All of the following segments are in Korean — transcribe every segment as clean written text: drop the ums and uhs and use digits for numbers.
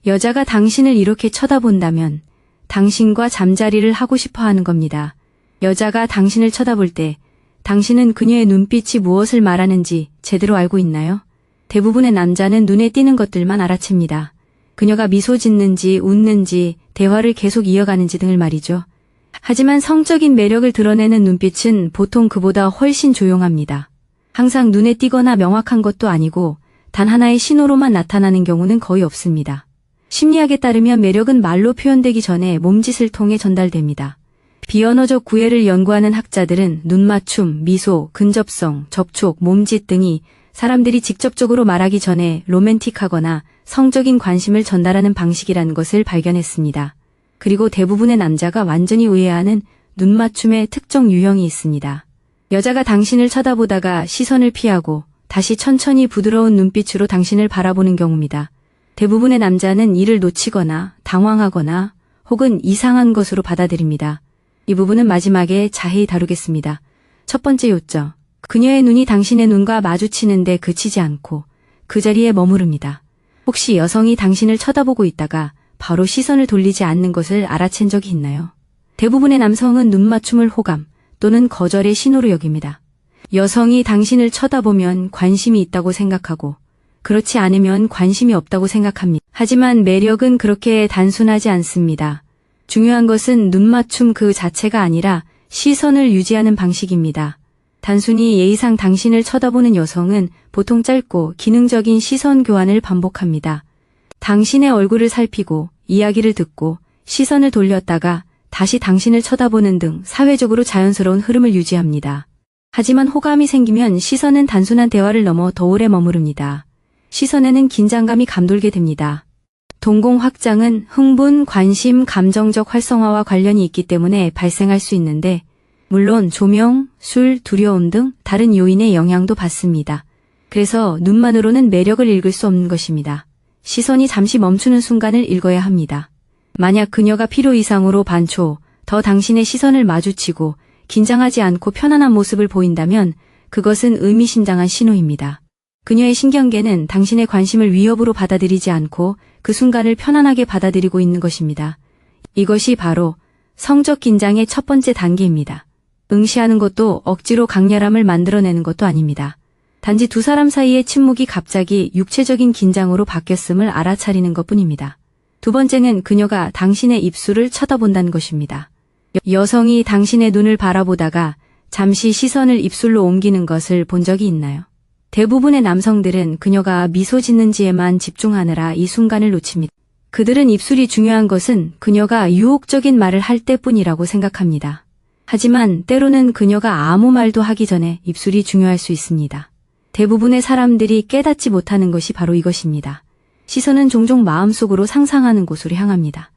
여자가 당신을 이렇게 쳐다본다면 당신과 잠자리를 하고 싶어 하는 겁니다. 여자가 당신을 쳐다볼 때 당신은 그녀의 눈빛이 무엇을 말하는지 제대로 알고 있나요? 대부분의 남자는 눈에 띄는 것들만 알아챕니다. 그녀가 미소 짓는지 웃는지 대화를 계속 이어가는지 등을 말이죠. 하지만 성적인 매력을 드러내는 눈빛은 보통 그보다 훨씬 조용합니다. 항상 눈에 띄거나 명확한 것도 아니고 단 하나의 신호로만 나타나는 경우는 거의 없습니다. 심리학에 따르면 매력은 말로 표현되기 전에 몸짓을 통해 전달됩니다. 비언어적 구애를 연구하는 학자들은 눈맞춤, 미소, 근접성, 접촉, 몸짓 등이 사람들이 직접적으로 말하기 전에 로맨틱하거나 성적인 관심을 전달하는 방식이라는 것을 발견했습니다. 그리고 대부분의 남자가 완전히 오해하는 눈맞춤의 특정 유형이 있습니다. 여자가 당신을 쳐다보다가 시선을 피하고 다시 천천히 부드러운 눈빛으로 당신을 바라보는 경우입니다. 대부분의 남자는 이를 놓치거나 당황하거나 혹은 이상한 것으로 받아들입니다. 이 부분은 마지막에 자세히 다루겠습니다. 첫 번째 요점. 그녀의 눈이 당신의 눈과 마주치는데 그치지 않고 그 자리에 머무릅니다. 혹시 여성이 당신을 쳐다보고 있다가 바로 시선을 돌리지 않는 것을 알아챈 적이 있나요? 대부분의 남성은 눈맞춤을 호감 또는 거절의 신호로 여깁니다. 여성이 당신을 쳐다보면 관심이 있다고 생각하고 그렇지 않으면 관심이 없다고 생각합니다. 하지만 매력은 그렇게 단순하지 않습니다. 중요한 것은 눈맞춤 그 자체가 아니라 시선을 유지하는 방식입니다. 단순히 예의상 당신을 쳐다보는 여성은 보통 짧고 기능적인 시선 교환을 반복합니다. 당신의 얼굴을 살피고 이야기를 듣고 시선을 돌렸다가 다시 당신을 쳐다보는 등 사회적으로 자연스러운 흐름을 유지합니다. 하지만 호감이 생기면 시선은 단순한 대화를 넘어 더 오래 머무릅니다. 시선에는 긴장감이 감돌게 됩니다. 동공 확장은 흥분, 관심, 감정적 활성화와 관련이 있기 때문에 발생할 수 있는데 물론 조명, 술, 두려움 등 다른 요인의 영향도 받습니다. 그래서 눈만으로는 매력을 읽을 수 없는 것입니다. 시선이 잠시 멈추는 순간을 읽어야 합니다. 만약 그녀가 필요 이상으로 반초, 더 당신의 시선을 마주치고 긴장하지 않고 편안한 모습을 보인다면 그것은 의미심장한 신호입니다. 그녀의 신경계는 당신의 관심을 위협으로 받아들이지 않고 그 순간을 편안하게 받아들이고 있는 것입니다. 이것이 바로 성적 긴장의 첫 번째 단계입니다. 응시하는 것도 억지로 강렬함을 만들어내는 것도 아닙니다. 단지 두 사람 사이의 침묵이 갑자기 육체적인 긴장으로 바뀌었음을 알아차리는 것뿐입니다. 두 번째는 그녀가 당신의 입술을 쳐다본다는 것입니다. 여성이 당신의 눈을 바라보다가 잠시 시선을 입술로 옮기는 것을 본 적이 있나요? 대부분의 남성들은 그녀가 미소 짓는지에만 집중하느라 이 순간을 놓칩니다. 그들은 입술이 중요한 것은 그녀가 유혹적인 말을 할 때뿐이라고 생각합니다. 하지만 때로는 그녀가 아무 말도 하기 전에 입술이 중요할 수 있습니다. 대부분의 사람들이 깨닫지 못하는 것이 바로 이것입니다. 시선은 종종 마음속으로 상상하는 곳으로 향합니다.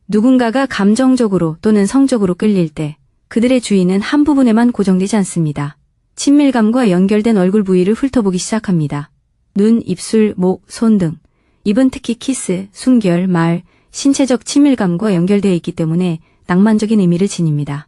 누군가가 감정적으로 또는 성적으로 끌릴 때 그들의 주의는 한 부분에만 고정되지 않습니다. 친밀감과 연결된 얼굴 부위를 훑어보기 시작합니다. 눈, 입술, 목, 손 등. 입은 특히 키스, 숨결, 말, 신체적 친밀감과 연결되어 있기 때문에 낭만적인 의미를 지닙니다.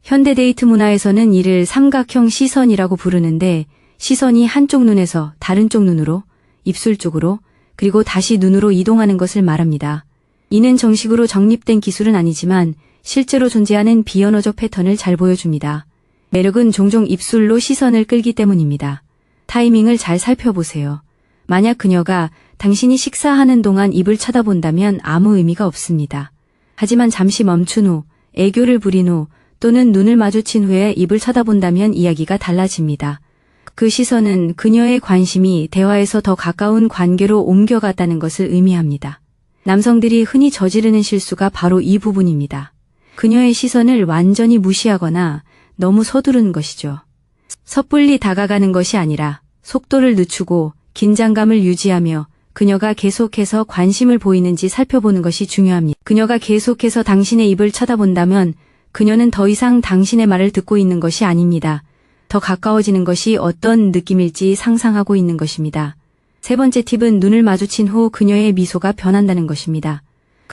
현대 데이트 문화에서는 이를 삼각형 시선이라고 부르는데 시선이 한쪽 눈에서 다른 쪽 눈으로, 입술 쪽으로, 그리고 다시 눈으로 이동하는 것을 말합니다. 이는 정식으로 정립된 기술은 아니지만 실제로 존재하는 비언어적 패턴을 잘 보여줍니다. 매력은 종종 입술로 시선을 끌기 때문입니다. 타이밍을 잘 살펴보세요. 만약 그녀가 당신이 식사하는 동안 입을 쳐다본다면 아무 의미가 없습니다. 하지만 잠시 멈춘 후, 애교를 부린 후 또는 눈을 마주친 후에 입을 쳐다본다면 이야기가 달라집니다. 그 시선은 그녀의 관심이 대화에서 더 가까운 관계로 옮겨갔다는 것을 의미합니다. 남성들이 흔히 저지르는 실수가 바로 이 부분입니다. 그녀의 시선을 완전히 무시하거나 너무 서두르는 것이죠. 섣불리 다가가는 것이 아니라 속도를 늦추고 긴장감을 유지하며 그녀가 계속해서 관심을 보이는지 살펴보는 것이 중요합니다. 그녀가 계속해서 당신의 입을 쳐다본다면 그녀는 더 이상 당신의 말을 듣고 있는 것이 아닙니다. 더 가까워지는 것이 어떤 느낌일지 상상하고 있는 것입니다. 세 번째 팁은 눈을 마주친 후 그녀의 미소가 변한다는 것입니다.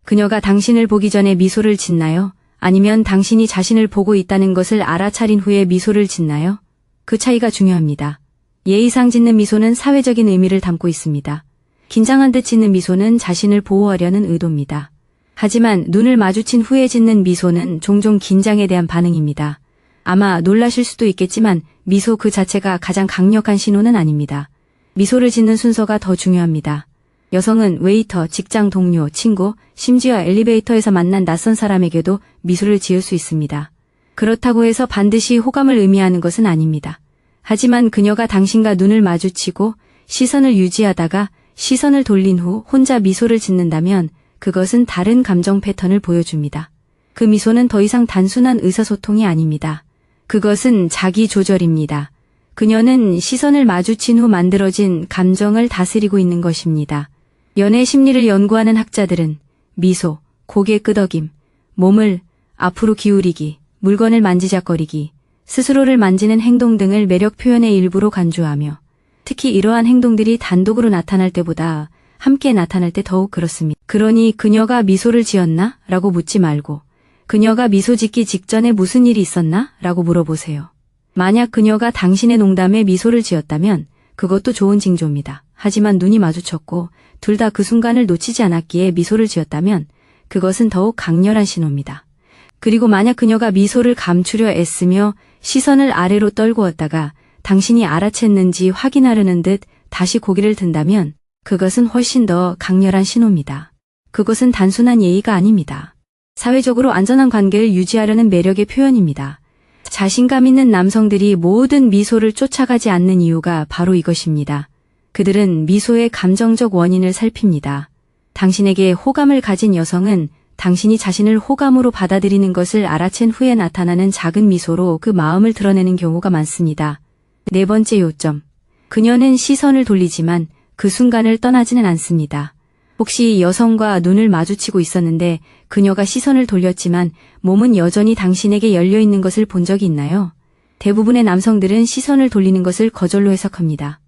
그녀가 당신을 보기 전에 미소를 짓나요? 아니면 당신이 자신을 보고 있다는 것을 알아차린 후에 미소를 짓나요? 그 차이가 중요합니다. 예의상 짓는 미소는 사회적인 의미를 담고 있습니다. 긴장한 듯 짓는 미소는 자신을 보호하려는 의도입니다. 하지만 눈을 마주친 후에 짓는 미소는 종종 긴장에 대한 반응입니다. 아마 놀라실 수도 있겠지만 미소 그 자체가 가장 강력한 신호는 아닙니다. 미소를 짓는 순서가 더 중요합니다. 여성은 웨이터, 직장 동료, 친구, 심지어 엘리베이터에서 만난 낯선 사람에게도 미소를 지을 수 있습니다. 그렇다고 해서 반드시 호감을 의미하는 것은 아닙니다. 하지만 그녀가 당신과 눈을 마주치고 시선을 유지하다가 시선을 돌린 후 혼자 미소를 짓는다면 그것은 다른 감정 패턴을 보여줍니다. 그 미소는 더 이상 단순한 의사소통이 아닙니다. 그것은 자기 조절입니다. 그녀는 시선을 마주친 후 만들어진 감정을 다스리고 있는 것입니다. 연애 심리를 연구하는 학자들은 미소, 고개 끄덕임, 몸을 앞으로 기울이기, 물건을 만지작거리기, 스스로를 만지는 행동 등을 매력 표현의 일부로 간주하며 특히 이러한 행동들이 단독으로 나타날 때보다 함께 나타날 때 더욱 그렇습니다. 그러니 그녀가 미소를 지었나? 라고 묻지 말고 그녀가 미소 짓기 직전에 무슨 일이 있었나? 라고 물어보세요. 만약 그녀가 당신의 농담에 미소를 지었다면 그것도 좋은 징조입니다. 하지만 눈이 마주쳤고 둘 다 그 순간을 놓치지 않았기에 미소를 지었다면 그것은 더욱 강렬한 신호입니다. 그리고 만약 그녀가 미소를 감추려 애쓰며 시선을 아래로 떨구었다가 당신이 알아챘는지 확인하려는 듯 다시 고개를 든다면 그것은 훨씬 더 강렬한 신호입니다. 그것은 단순한 예의가 아닙니다. 사회적으로 안전한 관계를 유지하려는 매력의 표현입니다. 자신감 있는 남성들이 모든 미소를 쫓아가지 않는 이유가 바로 이것입니다. 그들은 미소의 감정적 원인을 살핍니다. 당신에게 호감을 가진 여성은 당신이 자신을 호감으로 받아들이는 것을 알아챈 후에 나타나는 작은 미소로 그 마음을 드러내는 경우가 많습니다. 네 번째 요점. 그녀는 시선을 돌리지만 그 순간을 떠나지는 않습니다. 혹시 여성과 눈을 마주치고 있었는데 그녀가 시선을 돌렸지만 몸은 여전히 당신에게 열려있는 것을 본 적이 있나요? 대부분의 남성들은 시선을 돌리는 것을 거절로 해석합니다.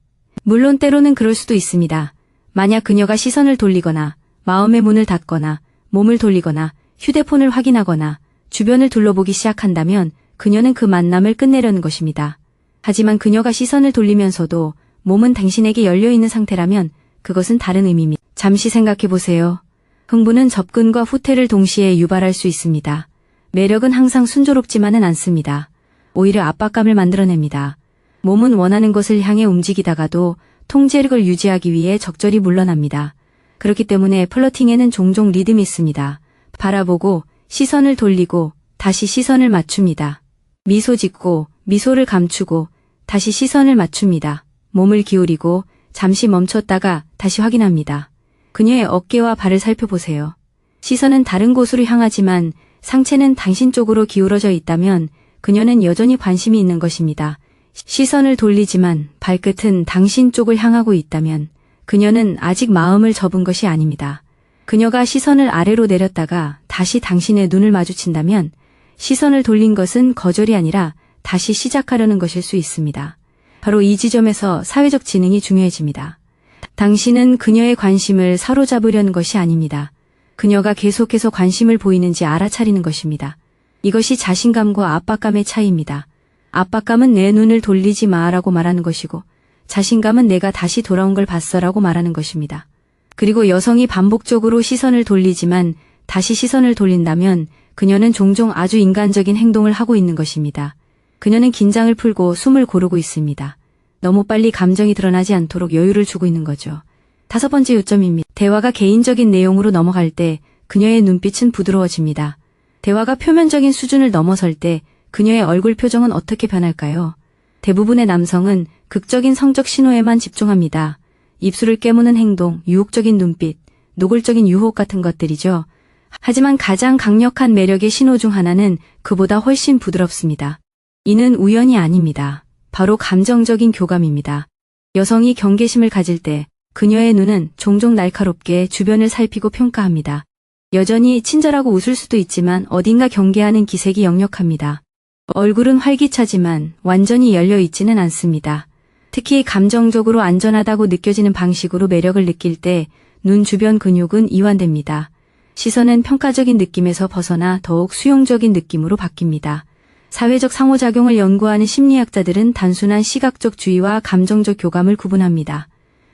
물론 때로는 그럴 수도 있습니다. 만약 그녀가 시선을 돌리거나 마음의 문을 닫거나 몸을 돌리거나 휴대폰을 확인하거나 주변을 둘러보기 시작한다면 그녀는 그 만남을 끝내려는 것입니다. 하지만 그녀가 시선을 돌리면서도 몸은 당신에게 열려있는 상태라면 그것은 다른 의미입니다. 잠시 생각해보세요. 흥분은 접근과 후퇴를 동시에 유발할 수 있습니다. 매력은 항상 순조롭지만은 않습니다. 오히려 압박감을 만들어냅니다. 몸은 원하는 것을 향해 움직이다가도 통제력을 유지하기 위해 적절히 물러납니다. 그렇기 때문에 플러팅에는 종종 리듬이 있습니다. 바라보고 시선을 돌리고 다시 시선을 맞춥니다. 미소 짓고 미소를 감추고 다시 시선을 맞춥니다. 몸을 기울이고 잠시 멈췄다가 다시 확인합니다. 그녀의 어깨와 발을 살펴보세요. 시선은 다른 곳으로 향하지만 상체는 당신 쪽으로 기울어져 있다면 그녀는 여전히 관심이 있는 것입니다. 시선을 돌리지만 발끝은 당신 쪽을 향하고 있다면 그녀는 아직 마음을 접은 것이 아닙니다. 그녀가 시선을 아래로 내렸다가 다시 당신의 눈을 마주친다면 시선을 돌린 것은 거절이 아니라 다시 시작하려는 것일 수 있습니다. 바로 이 지점에서 사회적 지능이 중요해집니다. 당신은 그녀의 관심을 사로잡으려는 것이 아닙니다. 그녀가 계속해서 관심을 보이는지 알아차리는 것입니다. 이것이 자신감과 압박감의 차이입니다. 압박감은 내 눈을 돌리지 마라고 말하는 것이고 자신감은 내가 다시 돌아온 걸 봤어라고 말하는 것입니다. 그리고 여성이 반복적으로 시선을 돌리지만 다시 시선을 돌린다면 그녀는 종종 아주 인간적인 행동을 하고 있는 것입니다. 그녀는 긴장을 풀고 숨을 고르고 있습니다. 너무 빨리 감정이 드러나지 않도록 여유를 주고 있는 거죠. 다섯 번째 요점입니다. 대화가 개인적인 내용으로 넘어갈 때 그녀의 눈빛은 부드러워집니다. 대화가 표면적인 수준을 넘어설 때 그녀의 얼굴 표정은 어떻게 변할까요? 대부분의 남성은 극적인 성적 신호에만 집중합니다. 입술을 깨무는 행동, 유혹적인 눈빛, 노골적인 유혹 같은 것들이죠. 하지만 가장 강력한 매력의 신호 중 하나는 그보다 훨씬 부드럽습니다. 이는 우연이 아닙니다. 바로 감정적인 교감입니다. 여성이 경계심을 가질 때 그녀의 눈은 종종 날카롭게 주변을 살피고 평가합니다. 여전히 친절하고 웃을 수도 있지만 어딘가 경계하는 기색이 역력합니다. 얼굴은 활기차지만 완전히 열려있지는 않습니다. 특히 감정적으로 안전하다고 느껴지는 방식으로 매력을 느낄 때 눈 주변 근육은 이완됩니다. 시선은 평가적인 느낌에서 벗어나 더욱 수용적인 느낌으로 바뀝니다. 사회적 상호작용을 연구하는 심리학자들은 단순한 시각적 주의와 감정적 교감을 구분합니다.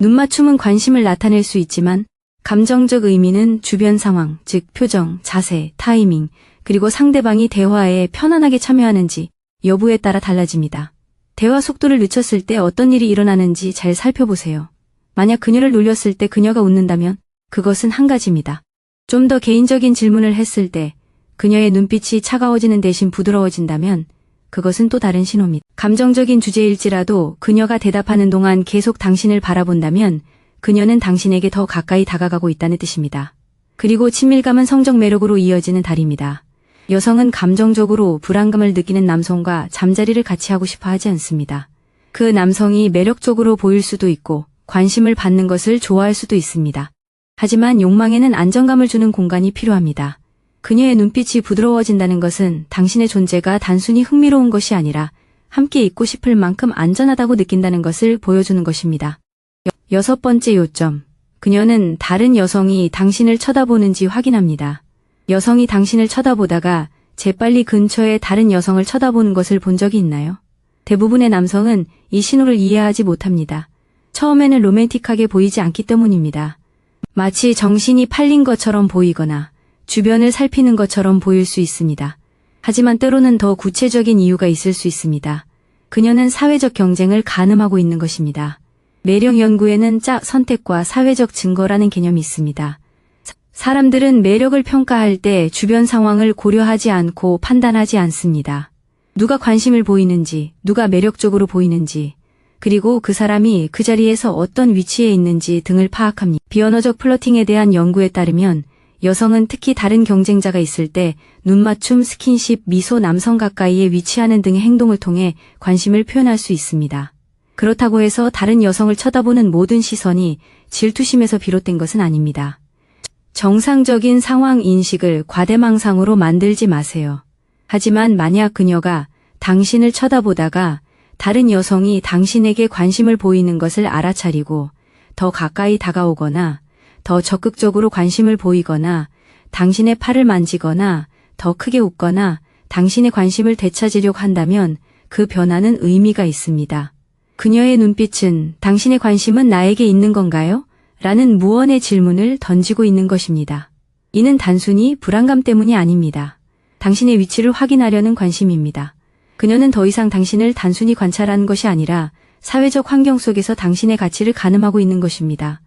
눈맞춤은 관심을 나타낼 수 있지만 감정적 의미는 주변 상황, 즉 표정, 자세, 타이밍, 그리고 상대방이 대화에 편안하게 참여하는지 여부에 따라 달라집니다. 대화 속도를 늦췄을 때 어떤 일이 일어나는지 잘 살펴보세요. 만약 그녀를 놀렸을 때 그녀가 웃는다면 그것은 한 가지입니다. 좀 더 개인적인 질문을 했을 때 그녀의 눈빛이 차가워지는 대신 부드러워진다면 그것은 또 다른 신호입니다. 감정적인 주제일지라도 그녀가 대답하는 동안 계속 당신을 바라본다면 그녀는 당신에게 더 가까이 다가가고 있다는 뜻입니다. 그리고 친밀감은 성적 매력으로 이어지는 달입니다. 여성은 감정적으로 불안감을 느끼는 남성과 잠자리를 같이 하고 싶어 하지 않습니다. 그 남성이 매력적으로 보일 수도 있고 관심을 받는 것을 좋아할 수도 있습니다. 하지만 욕망에는 안정감을 주는 공간이 필요합니다. 그녀의 눈빛이 부드러워진다는 것은 당신의 존재가 단순히 흥미로운 것이 아니라 함께 있고 싶을 만큼 안전하다고 느낀다는 것을 보여주는 것입니다. 여섯 번째 요점. 그녀는 다른 여성이 당신을 쳐다보는지 확인합니다. 여성이 당신을 쳐다보다가 재빨리 근처에 다른 여성을 쳐다보는 것을 본 적이 있나요? 대부분의 남성은 이 신호를 이해하지 못합니다. 처음에는 로맨틱하게 보이지 않기 때문입니다. 마치 정신이 팔린 것처럼 보이거나 주변을 살피는 것처럼 보일 수 있습니다. 하지만 때로는 더 구체적인 이유가 있을 수 있습니다. 그녀는 사회적 경쟁을 가늠하고 있는 것입니다. 매력 연구에는 선택과 사회적 증거라는 개념이 있습니다. 사람들은 매력을 평가할 때 주변 상황을 고려하지 않고 판단하지 않습니다. 누가 관심을 보이는지, 누가 매력적으로 보이는지, 그리고 그 사람이 그 자리에서 어떤 위치에 있는지 등을 파악합니다. 비언어적 플러팅에 대한 연구에 따르면 여성은 특히 다른 경쟁자가 있을 때 눈맞춤, 스킨십, 미소, 남성 가까이에 위치하는 등의 행동을 통해 관심을 표현할 수 있습니다. 그렇다고 해서 다른 여성을 쳐다보는 모든 시선이 질투심에서 비롯된 것은 아닙니다. 정상적인 상황 인식을 과대망상으로 만들지 마세요. 하지만 만약 그녀가 당신을 쳐다보다가 다른 여성이 당신에게 관심을 보이는 것을 알아차리고 더 가까이 다가오거나 더 적극적으로 관심을 보이거나 당신의 팔을 만지거나 더 크게 웃거나 당신의 관심을 되찾으려고 한다면 그 변화는 의미가 있습니다. 그녀의 눈빛은 당신의 관심은 나에게 있는 건가요? 라는 무언의 질문을 던지고 있는 것입니다. 이는 단순히 불안감 때문이 아닙니다. 당신의 위치를 확인하려는 관심입니다. 그녀는 더 이상 당신을 단순히 관찰하는 것이 아니라 사회적 환경 속에서 당신의 가치를 가늠하고 있는 것입니다.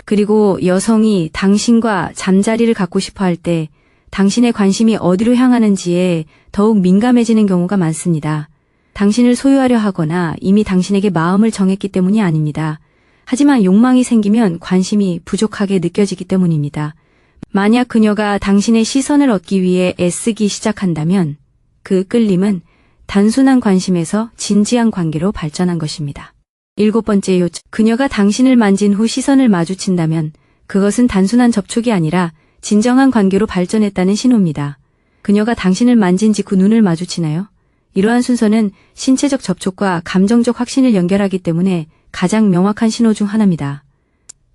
그리고 여성이 당신과 잠자리를 갖고 싶어 할 때 당신의 관심이 어디로 향하는지에 더욱 민감해지는 경우가 많습니다. 당신을 소유하려 하거나 이미 당신에게 마음을 정했기 때문이 아닙니다. 하지만 욕망이 생기면 관심이 부족하게 느껴지기 때문입니다. 만약 그녀가 당신의 시선을 얻기 위해 애쓰기 시작한다면 그 끌림은 단순한 관심에서 진지한 관계로 발전한 것입니다. 일곱 번째 요점. 그녀가 당신을 만진 후 시선을 마주친다면 그것은 단순한 접촉이 아니라 진정한 관계로 발전했다는 신호입니다. 그녀가 당신을 만진 직후 눈을 마주치나요? 이러한 순서는 신체적 접촉과 감정적 확신을 연결하기 때문에 가장 명확한 신호 중 하나입니다.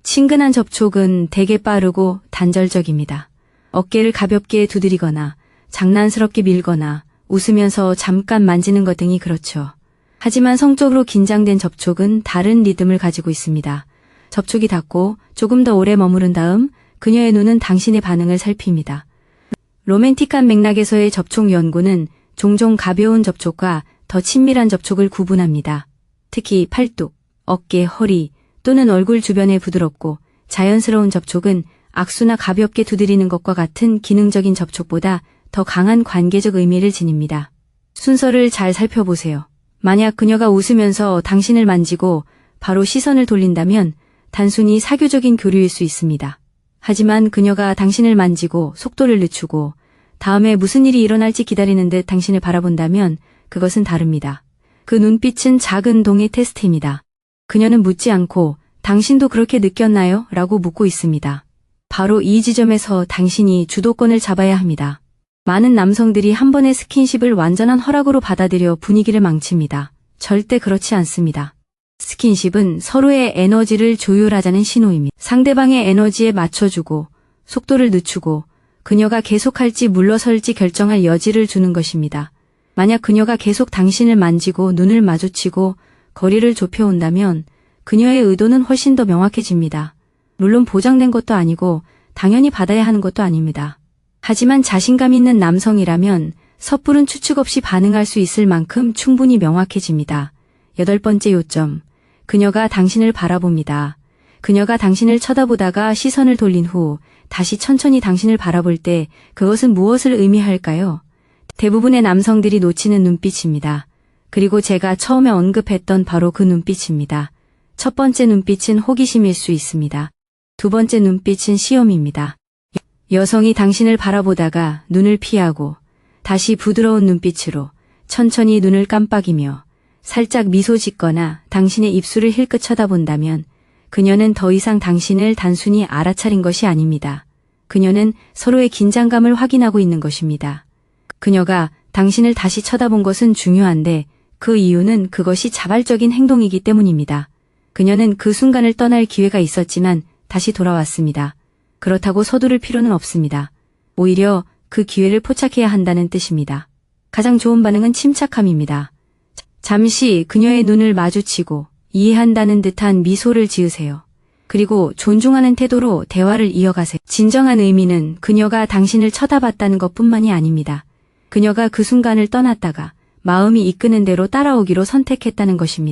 친근한 접촉은 대개 빠르고 단절적입니다. 어깨를 가볍게 두드리거나 장난스럽게 밀거나 웃으면서 잠깐 만지는 것 등이 그렇죠. 하지만 성적으로 긴장된 접촉은 다른 리듬을 가지고 있습니다. 접촉이 닿고 조금 더 오래 머무른 다음 그녀의 눈은 당신의 반응을 살핍니다. 로맨틱한 맥락에서의 접촉 연구는 종종 가벼운 접촉과 더 친밀한 접촉을 구분합니다. 특히 팔뚝, 어깨, 허리 또는 얼굴 주변의 부드럽고 자연스러운 접촉은 악수나 가볍게 두드리는 것과 같은 기능적인 접촉보다 더 강한 관계적 의미를 지닙니다. 순서를 잘 살펴보세요. 만약 그녀가 웃으면서 당신을 만지고 바로 시선을 돌린다면 단순히 사교적인 교류일 수 있습니다. 하지만 그녀가 당신을 만지고 속도를 늦추고 다음에 무슨 일이 일어날지 기다리는 듯 당신을 바라본다면 그것은 다릅니다. 그 눈빛은 작은 동의 테스트입니다. 그녀는 묻지 않고 당신도 그렇게 느꼈나요? 라고 묻고 있습니다. 바로 이 지점에서 당신이 주도권을 잡아야 합니다. 많은 남성들이 한 번의 스킨십을 완전한 허락으로 받아들여 분위기를 망칩니다. 절대 그렇지 않습니다. 스킨십은 서로의 에너지를 조율하자는 신호입니다. 상대방의 에너지에 맞춰주고 속도를 늦추고 그녀가 계속할지 물러설지 결정할 여지를 주는 것입니다. 만약 그녀가 계속 당신을 만지고 눈을 마주치고 거리를 좁혀온다면 그녀의 의도는 훨씬 더 명확해집니다. 물론 보장된 것도 아니고 당연히 받아야 하는 것도 아닙니다. 하지만 자신감 있는 남성이라면 섣부른 추측 없이 반응할 수 있을 만큼 충분히 명확해집니다. 8번째 요점. 그녀가 당신을 바라봅니다. 그녀가 당신을 쳐다보다가 시선을 돌린 후 다시 천천히 당신을 바라볼 때 그것은 무엇을 의미할까요? 대부분의 남성들이 놓치는 눈빛입니다. 그리고 제가 처음에 언급했던 바로 그 눈빛입니다. 첫 번째 눈빛은 호기심일 수 있습니다. 두 번째 눈빛은 시험입니다. 여성이 당신을 바라보다가 눈을 피하고 다시 부드러운 눈빛으로 천천히 눈을 깜빡이며 살짝 미소 짓거나 당신의 입술을 힐끗 쳐다본다면 그녀는 더 이상 당신을 단순히 알아차린 것이 아닙니다. 그녀는 서로의 긴장감을 확인하고 있는 것입니다. 그녀가 당신을 다시 쳐다본 것은 중요한데 그 이유는 그것이 자발적인 행동이기 때문입니다. 그녀는 그 순간을 떠날 기회가 있었지만 다시 돌아왔습니다. 그렇다고 서두를 필요는 없습니다. 오히려 그 기회를 포착해야 한다는 뜻입니다. 가장 좋은 반응은 침착함입니다. 잠시 그녀의 눈을 마주치고 이해한다는 듯한 미소를 지으세요. 그리고 존중하는 태도로 대화를 이어가세요. 진정한 의미는 그녀가 당신을 쳐다봤다는 것뿐만이 아닙니다. 그녀가 그 순간을 떠났다가 마음이 이끄는 대로 따라오기로 선택했다는 것입니다.